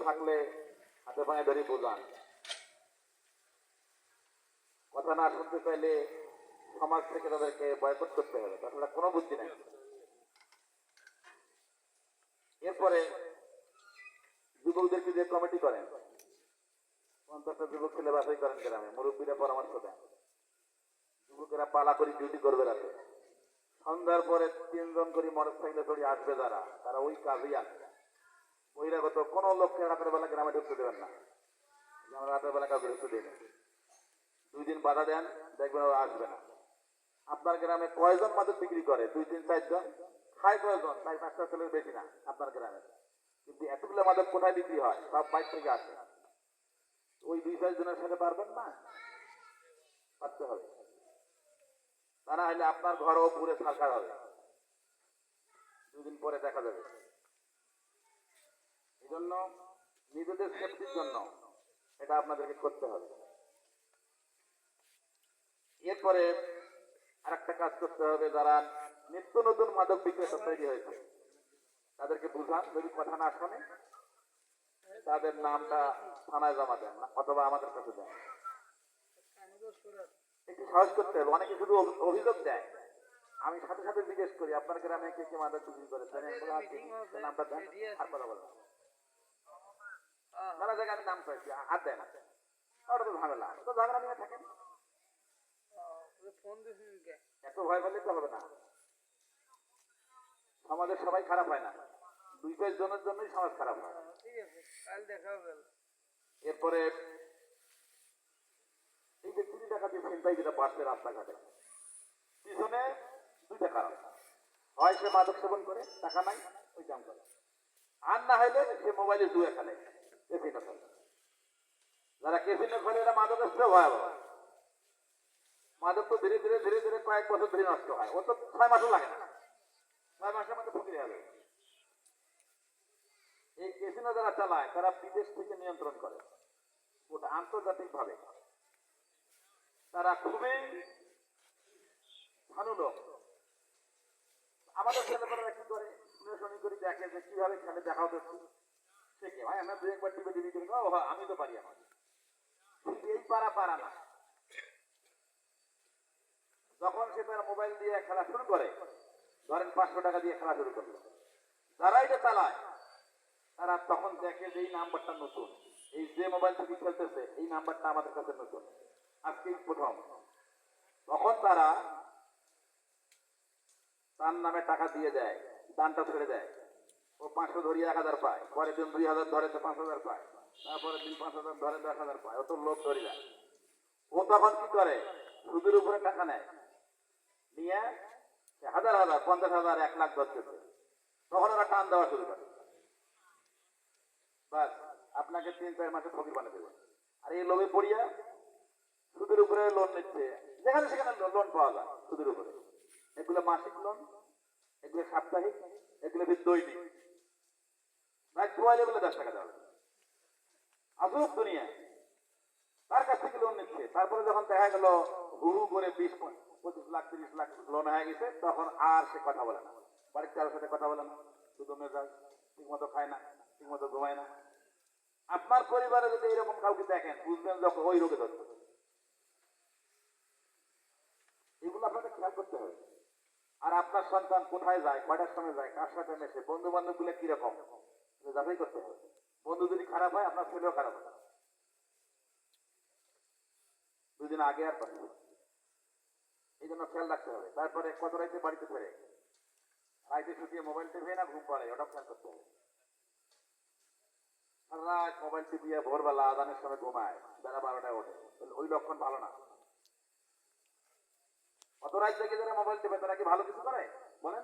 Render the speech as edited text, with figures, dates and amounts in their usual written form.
থাকলে হাতে পায়ে ধরে বোঝান। কথা না শুনতে চাইলে সমাজ থেকে তাদেরকে বয়কট করতে হবে, তাছাড়া কোনো বুদ্ধি নেই। এরপরে যুবকদেরকে যে কমিটি করেন, 50টা যুবক ছেলে বাছাই করেন গ্রামে, মুরব্বীরা পরামর্শ দেন, যুবকেরা পালা করে ডিউটি করবে রাতে। সন্ধ্যার পরে 3 জন করে মোটরসাইকেলে চড়ে আসবে যারা, তারা ওই কাজেই আসবে। বহিরাগত কোনো লোককে রাতের বেলা গ্রামে ঢুকতে দেবেন না। আমরা রাতের বেলা কাউকে ঢুকতে দিই না। 2 দিন বাধা দেন, দেখবেন ওরা আসবে না। আপনার গ্রামে কয়জন মাদক বিক্রি করে? 2, 3, 4 জন। খায় কয়জন? 4-5টা ছেলের বেশি না আপনার গ্রামে। কিন্তু এতগুলো মাদক কোথায় বিক্রি হয়? সব বাইর থেকে আসে। ওই 2-4 জনের সাথে পারবেন না? পারতে হবে। তা না হলে আপনার ঘরও পুরে ছারখার হবে, 2 দিন পরে দেখা যাবে। এই জন্য নিজেদের সেফটির জন্য এটা আপনাদেরকে করতে হবে। এরপরে আরেকটা কাজ করতে হবে, যারা নিত্য নতুন মাদক বিক্রেতা তৈরি হয়েছে তাদেরকে বুঝান, যদি কথা না শোনে তাদের নামটা থানায় জমা দেন অথবা আমাদের কাছে দেন। একটু সাহস করতে হবে। অনেকে শুধু অভিযোগ দেয়, আমি সাথে সাথে জিজ্ঞেস করি আপনার গ্রামে কে কে মাদক বিক্রি করে, নামটা দেন আর কথা বলেন। নানা জায়গায় আমি নাম চাইছি, হাত দেয় না। ওটা তো ঝামেলা, তো ঝামেলা নিয়ে থাকেন। এত ভয় পেলে তো হবে না। সমাজের সবাই খারাপ হয় না, 2-5 জনের জন্যই সমাজ খারাপ হয়। এরপরে এই যে চুরি ডাকাতি ছিনতাই যেটা বাড়ছে রাস্তাঘাটে, পিছনে 2টা কারণ। হয় সে মাদক সেবন করে, টাকা নাই, ওই কাম করে। আর না হইলে সে মোবাইলে জুয়া খেলে, ক্যাসিনো খেলে। যারা ক্যাসিনো খেলে এরা মাদকের চেয়ে ভয়াবহ। মাদক তো ধীরে ধীরে ধীরে ধীরে কয়েক বছর ধরে নষ্ট হয়। ও তো 6 মাসও লাগে না, 6 মাসের মধ্যে ফকির হবে। এই ক্যাসিনো যারা চালায় তারা বিদেশ থেকে নিয়ন্ত্রণ করে, ওটা আন্তর্জাতিক ভাবে। তারা খুবই ভালো লোক। আমাদের ছেলেমেয়েরা কি করে, শুনে শুনি করে দেখে যে কিভাবে খেলে, দেখাও দেখছি শেখে। ভাই আমরা 2-1 টিপে টিভি করি, ও আমি তো পারি। আমার এই পারা না। যখন সে তার মোবাইল দিয়ে খেলা শুরু করে, ধরেন 500 টাকা দিয়ে খেলা শুরু করলো, যারা এটা চালায় তারা তখন দেখে যে এই নাম্বারটা নতুন, এই যে মোবাইল থেকে খেলতেছে এই নাম্বারটা আমাদের কাছে নতুন, আজকেই প্রথম। তখন তারা তার নামে টাকা দিয়ে দেয়, দানটা ছেড়ে দেয়। ও 500 ধরিয়ে 1000 পায়, পরের দিন 2000 ধরে তো 5000 পায়, তারপরের দিন 5000 ধরে 10,000 পায়। ও তো লোক ধরে যায়। ও তখন কি করে, সুদের উপরে টাকা নেয়, নিয়ে 1000, 50,000, 1 লাখ ধরতেছে। তখন ওরা টান দেওয়া শুরু করে, বাস আপনাকে 3-4 মাসে ফকির বানিয়ে দেবে। আর এই লোভে পড়িয়া সুদের উপরে লোন নিচ্ছে, যেখানে সেখানে লোন পাওয়া যায় সুদের উপরে। এগুলো মাসিক লোন, এগুলো সাপ্তাহিক, এগুলো দৈনিক। এগুলো 10 টাকা দেওয়া আজব দুনিয়া। তার কাছ থেকে লোন নিচ্ছে, তারপরে যখন দেখা গেল হুহু করে 20-25 লাখ 30 লাখ লোন হয়ে গেছে, তখন আর সে কথা বলে না, বাড়ির কারোর সাথে কথা বলে না, শুধু মেজাজ, ঠিক মতো খায় না, ঠিক মতো ঘুমায় না। আপনার পরিবারে যদি এরকম কাউকে দেখেন, বুঝবেন যখন ওই রোগে ধরছে। এগুলো আপনাকে খেয়াল করতে হবে। আর আপনার সন্তান কোথায় যায়, কয়টার সময় যায়, কার সাথে মেশে, বন্ধু বান্ধব গুলো কিরকম, যাচাই করতে হবে। বন্ধু যদি খারাপ হয়, আপনার ছেলেও খারাপ হয়। 2 দিন আগে আর পারে, এই জন্য খেয়াল রাখতে হবে। তারপরে কত রাইতে বাড়িতে ফেরে, রাইতে শুটিয়ে মোবাইল টিপে না ঘুম পাড়ে, ওটা খেয়াল করতে হবে। রাত মোবাইল টিপিয়ে ভোরবেলা আজানের সময় ঘুমায়, বেলা 12টায় ওঠে, ওই লক্ষণ ভালো না। অত রাত থেকে যারা মোবাইল টিপে তারা কি ভালো কিছু করে বলেন?